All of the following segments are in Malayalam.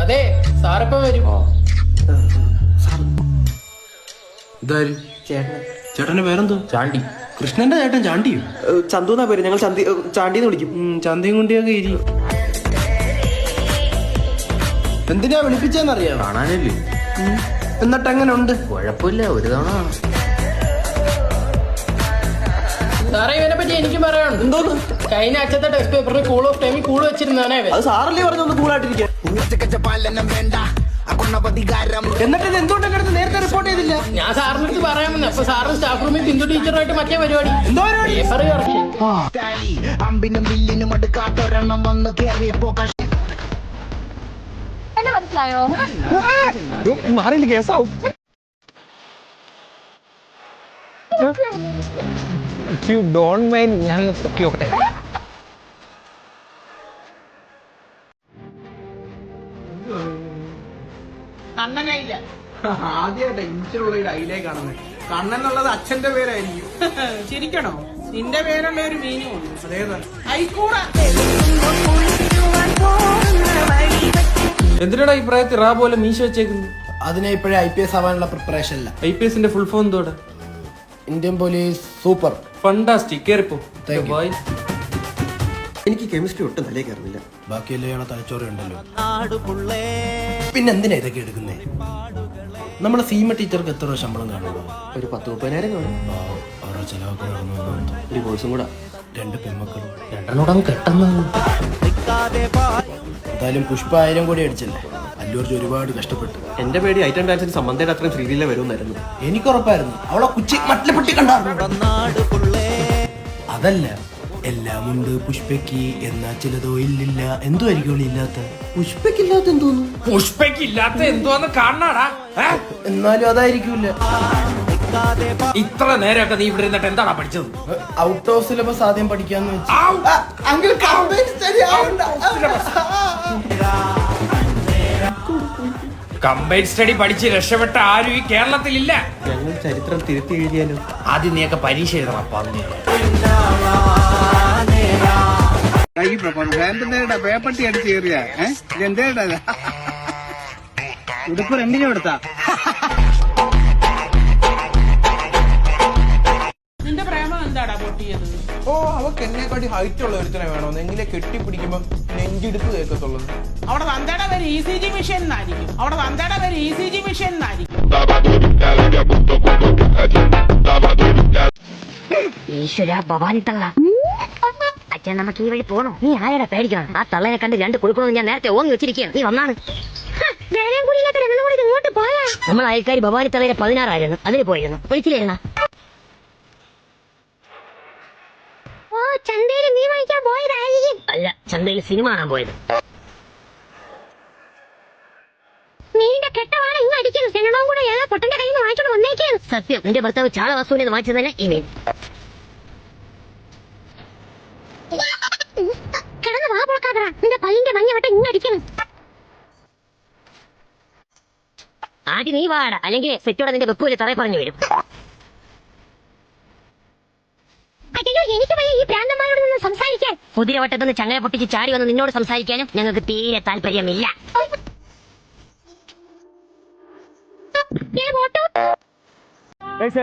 അതെ സാറിപ്പോ വരും. ചേട്ടന്റെ പേരെന്തോ? ചാണ്ടി. കൃഷ്ണന്റെ ചേട്ടൻ ചാണ്ടിയോ? ചന്തുന്നാ പേര്. ഞങ്ങൾ ചാണ്ടിന്ന് വിളിക്കും. ചന്തയും കുണ്ടിയൊക്കെ ഇരി. എന്തിനാ വിളിപ്പിച്ചെന്നറിയാം? കാണാനല്ലേ. എന്നിട്ട് എങ്ങനെ ഉണ്ട്? കുഴപ്പമില്ല, ഒരു തവണ. സാറേ ഇവനെ പറ്റി എനിക്ക് പറയാനുണ്ട്. എന്തോന്ന്? കഴിഞ്ഞ അച്ഛത്തെ ടെസ്റ്റ് പേപ്പറിൽ കൂൾ ഓഫ് ടൈമിൽ കൂൾ വെച്ചിരുന്നാണേ. അത് സാറല്ലേ പറഞ്ഞൊന്ന് കൂളായിട്ടിരിക്കാൻ. എന്നിട്ട് ഇത് എന്തുകൊണ്ട് എന്റെ അടുത്ത് നേരത്തെ റിപ്പോർട്ട് ചെയ്തില്ല? ഞാൻ സാറിന് അടുത്ത് പറയാമെന്ന്. അപ്പൊ സാറിന് സ്റ്റാഫ് റൂമിൽ ബിന്ദു ടീച്ചറായിട്ട് മറ്റേ പരിപാടി. എന്തോ പരിപാടി? Paper correction. അമ്പിനും വില്ലിനും അടുക്കാത്തൊരെണ്ണം വന്ന് കേറിയപ്പോ മനസ്സിലായോ? മാറിയില്ല, കേസാവും. You don't mind, ഞാൻ നോക്കട്ടെ. ആദ്യമായിട്ട് ഇഞ്ചിലുള്ള ഒരു ഐലേ കാണുന്നത്. കണ്ണൻ എന്നുള്ളത് അച്ഛന്റെ പേരായിരിക്കും. ചിരിക്കണോ? നിന്റെ പേരുള്ള ഒരു മീനും ഉണ്ട്. അതേതാ? ഐക്കൂട. എന്തിനാണ് ഈ പ്രായത്തിൽ റാ പോലെ മീശ വെച്ചേക്കുന്നത്? അതിനെ ഇപ്പോഴേ IPS ആവാനുള്ള പ്രിപ്പറേഷൻ അല്ല. IPSന്റെ ഫുൾ ഫോം എന്തോടെ? Indian police super fantastic. കേറിപ്പോ. Thank you. എനിക്ക് കെമിസ്ട്രി ഒട്ടും തലേ കയറുന്നില്ല. ബാക്കിയല്ലേ തലച്ചോറ് ഉണ്ടല്ലോ. പിന്നെന്തിനാ ഇതൊക്കെ എടുക്കുന്നേ? നമ്മുടെ സീമ ടീച്ചർക്ക് എത്ര രൂപ ശമ്പളം കാണുള്ളൂ? ഒരു 10-30,000 കാണും. അവരുടെ ചെലവൊക്കെ ഒരു കോഴ്സും കൂടെ. 2 പെൺമക്കളും. രണ്ടെണ്ണോടം കെട്ടുന്നു. എന്തായാലും പുഷ്പ 1000 കോടി അടിച്ചല്ലേ. അല്ലൂർജി ഒരുപാട് കഷ്ടപ്പെട്ടു. എന്റെ പേടി ഐറ്റം ഡാൻസിന് സംബന്ധയുടെ അത്രയും ശ്രീലീല വരുമെന്നായിരുന്നു. എനിക്ക് ഉറപ്പായിരുന്നു അവളെ കുച്ചി മറ്റിലെ പൊട്ടി കണ്ടായിരുന്നു. അതല്ല, എല്ലാം ഉണ്ട് പുഷ്പയ്ക്ക്, എന്നാ ചിലതോ ഇല്ലില്ല. എന്തോ ആയിരിക്കും ഇല്ലാത്ത? പുഷ്പക്കില്ലാത്ത എന്തോന്നു? പുഷ്പയ്ക്കില്ലാത്ത എന്തോന്ന് കാണാടാ. എന്നാലും അതായിരിക്കൂല. ഇത്ര നേരമൊക്കെ നീ ഇവിടെ ഇരുന്നിട്ട് എന്താടാ പഠിച്ചത്? ഔട്ട് ഓഫ് സിലബസ് ആദ്യം പഠിക്കാന്ന് വെച്ചു. കമ്പൈൻഡ് സ്റ്റഡി പഠിച്ച് രക്ഷപ്പെട്ട ആരും ഈ കേരളത്തിലില്ല. ഞങ്ങൾ ചരിത്രം തിരുത്തി എഴുതിയാലോ? ആദ്യം നീയൊക്കെ പരീക്ഷ എഴുതണം. പന്നി പേപ്പട്ടി അടിച്ച് കയറിയ എന്തേടാ ഉടുപ്പ് രണ്ടിനും എടുത്താ. നിന്റെ പ്രേമം എന്താടാ പൊട്ടിയത്? ഓ, അവക്ക് എന്നെക്കാട്ടി ഹൈറ്റ് ഉള്ള ഒരുത്തനെ വേണോന്ന്. എങ്കിലേ കെട്ടിപ്പിടിക്കുമ്പോ നെഞ്ചിടുപ്പ് കേൾക്കത്തുള്ളൂ. അവിടെ തന്തയുടെ പേര് ECG മിഷൻ എന്നായിരിക്കും. അവിടെ തന്തയുടെ പേര് ECG മിഷൻ എന്നായിരിക്കും. ഈശ്വര ഭവാനി തള്ള. അച്ഛൻ നമുക്ക് ഈ വഴി പോണോ? നീ ആരാ പേടിക്കണം? ആ തള്ളനെ കണ്ട് 2 കൊടുക്കണമെന്ന് ഞാൻ നേരത്തെ ഓങ്ങി വെച്ചിരിക്കുകയാണ്. നീ വന്നാണ്. നമ്മൾ അയൽക്കാരി ഭവാനി തള്ളയുടെ 16 ആയിരുന്നു. അതിന് പോയിരുന്നു. വിളിച്ചില്ലായിരുന്ന? ഓ, ചന്തയിൽ നീ വാങ്ങിക്കാൻ പോയതായിരിക്കും. അല്ല, ചന്തയിൽ സിനിമ കാണാൻ പോയത്. നീന്റെ കെട്ടവാണ് ഇങ്ങ് അടിക്കുന്നത്. സെനഡവും കൂടെ ഏതാ പൊട്ടന്റെ കയ്യിൽ നിന്ന് വാങ്ങിച്ചോണ്ട് വന്നേക്കാണ്. സത്യം, നിന്റെ ഭർത്താവ് ചാള വസ്തുവിനെ വാങ്ങിച്ചതന്നെ ഈ മീൻ. കിടന്ന് വാ പോക്കാതാ. നിന്റെ പല്ലിന്റെ മഞ്ഞ വട്ടം ഇങ്ങ് അടിക്കണം. ആദ്യം നീ വാട, അല്ലെങ്കിൽ സെറ്റോടെ നിന്റെ വെപ്പൂര് തറയെ പറഞ്ഞു വരും. എനിക്ക് ഈ പ്രാന്തന്മാരോട് നിന്ന് സംസാരിക്കാൻ. കുതിരവട്ടത്തുനിന്ന് ചങ്ങല പൊട്ടിച്ച് ചാടി വന്ന് നിന്നോട് സംസാരിക്കാനും ഞങ്ങൾക്ക് തീരെ താല്പര്യമില്ല.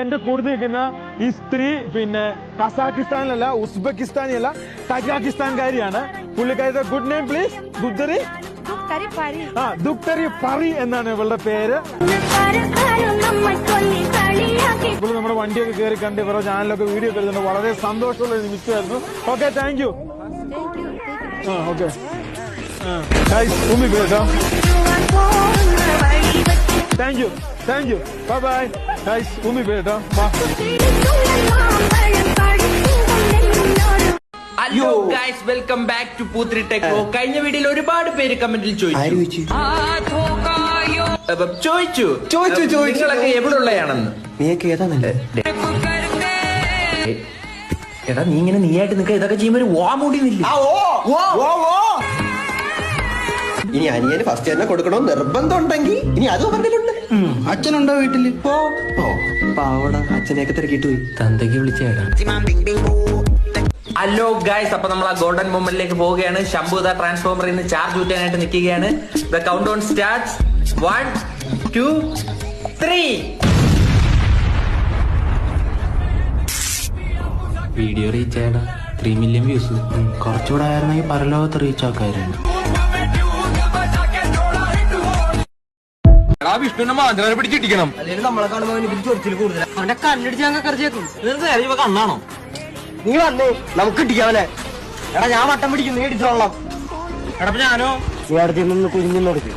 എന്റെ കൂടുതൽ നിൽക്കുന്ന ഈ സ്ത്രീ പിന്നെ കസാക്കിസ്ഥാനിലല്ല, ഉസ്ബെക്കിസ്ഥാനിലല്ല, തജാക്കിസ്ഥാൻകാരിയാണ്. പുള്ളിക്കാരുടെ ഗുഡ് നെയിം പ്ലീസ്. ദുക്തരി പറി എന്നാണ് ഇവളുടെ പേര്. ഇപ്പോൾ നമ്മുടെ വണ്ടിയൊക്കെ കയറി കണ്ട് ഇവരുടെ ചാനലൊക്കെ വീഡിയോ ഒക്കെ എടുത്തിട്ടുണ്ട്. വളരെ സന്തോഷമുള്ള ഒരു നിമിഷമായിരുന്നു. Okay, thank you. ഓക്കെ, കേട്ടോ. Thank you. ബൈ. കേട്ടോ. Hello guys, welcome back to Poothiri tech. കഴിഞ്ഞ വീഡിയോയിൽ ഒരുപാട് പേര് കമന്റിൽ ചോദിച്ചു നിങ്ങളൊക്കെ എവിടെ ഉള്ളയാണെന്ന്. നീയൊക്കെ ഏതാണല്ലേ? എടാ, നീ ഇങ്ങനെ നീയായിട്ട് നിൽക്കുക. ഇതൊക്കെ ചെയ്യുമ്പോ ഒരു വാ മൂടിയുന്നില്ല. ഇനി അനിയന് ഫസ്റ്റ് തന്നെ കൊടുക്കണോ നിർബന്ധം ഉണ്ടെങ്കിൽ ഇനി അതും പറഞ്ഞിട്ടുണ്ട്. അച്ഛനുണ്ടോ വീട്ടില്? പാവട, അച്ഛനെയൊക്കെ തിരക്കിട്ട് പോയി. തന്തയ്ക്ക് വിളിച്ചേടാ. ഹലോ ഗൈസ്, അപ്പൊ നമ്മൾ ആ ഗോൾഡൻ മൊമെന്റിലേക്ക് പോവുകയാണ്. ശംഭു ദ ട്രാൻസ്ഫോമറിൽ നിന്ന് ചാർജ് ഊറ്റാനായിട്ട് നിൽക്കുകയാണ്. The count down starts. 1 2 3. Video reach ആയടാ 3 മില്യൺ വ്യൂസ്. കുറച്ചുകൂടെ ആയിരുന്നെങ്കിൽ പരലോകത്ത് റീച്ച് ആക്കായിരുന്നു. വിഷ്ണുവിനെ മാന്ത്രനെ പിടിച്ചിട്ടിക്കണം. അവന്റെ കല്ലടിച്ച് ഞങ്ങൾ കറിച്ചേക്കും. കണ്ണാണോ? നീ വന്നേ നമുക്ക് ഇടിക്കാവനെ. എടാ ഞാൻ വട്ടം പിടിക്കും, നീ ഇടിച്ചോളാം. എടാ ഞാനോ? നീ അടുത്ത് നിന്ന് കുഞ്ഞു നടക്കും.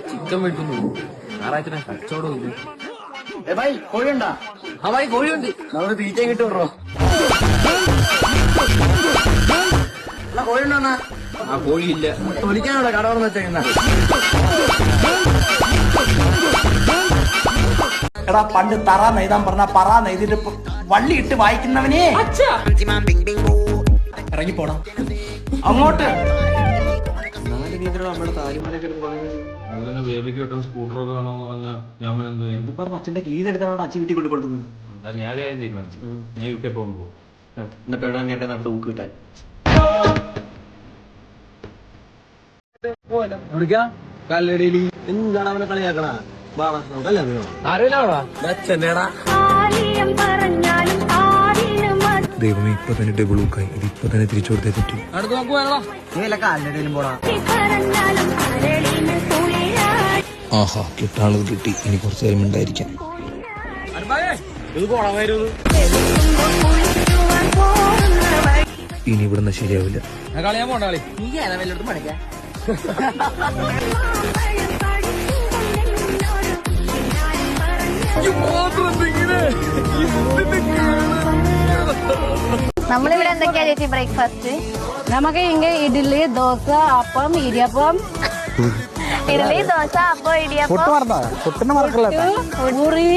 ചിക്കൻ വെട്ടുന്നു. ഞായറാഴ്ച കച്ചവടം ഇല്ല. കോഴിയുണ്ടാ? ആ ഭായി കോഴിയുണ്ട്. നമ്മള് തീറ്റ കിട്ടുമോ? കോഴിയുണ്ടോ? ആ കോഴിയില്ല. വിളിക്കാനുള്ള കട തുറന്ന് വെച്ചേക്കുന്ന. എടാ പണ്ട് തറ നെയ്താൻ പറഞ്ഞ പറ നെയ്തിട്ട് വള്ളി ഇട്ട് വായിക്കുന്നവനെ ഇറങ്ങി പോടാ അങ്ങോട്ട്. സ്കൂട്ടറൊക്കെ അച്ഛന്റെ കീഴെടുത്താണ് അച്ഛൻ വീട്ടിൽ കൊണ്ടുകൊടുക്കുന്നത്. ഞാൻ തീരുമാനിച്ചു. ഞാൻ യു കെ പോകുമ്പോ എന്നിട്ട് എന്റെ നാട്ടിൽ ഊക്ക് കിട്ടാൻ എന്താണ് അവനെ കളിയാക്കണ? ദൈവമേ ഇപ്പൊ തന്നെ ഡബിൾ ഊക്കായി. ഇത് ഇപ്പൊ തന്നെ തിരിച്ചു കൊടുത്തേ പറ്റൂ. ആഹാ കിട്ടാനുള്ളത് കിട്ടി. ഇനി കുറച്ചു നേരം ഉണ്ടായിരിക്കാം. ഇനി ഇവിടുന്ന് ശരിയാവില്ല. കളിയാൻ പോണ്ട കളി. നമ്മളിവിടെ എന്തൊക്കെയാ ചേച്ചി ബ്രേക്ക്ഫാസ്റ്റ്? നമുക്ക് ഇങ്ങ ഇഡ്ഡലി, ദോശ, അപ്പം, ഇടിയപ്പം. ഇഡ്ഡലി, ദോശ, അപ്പം, ഇടിയപ്പം, പൂരി.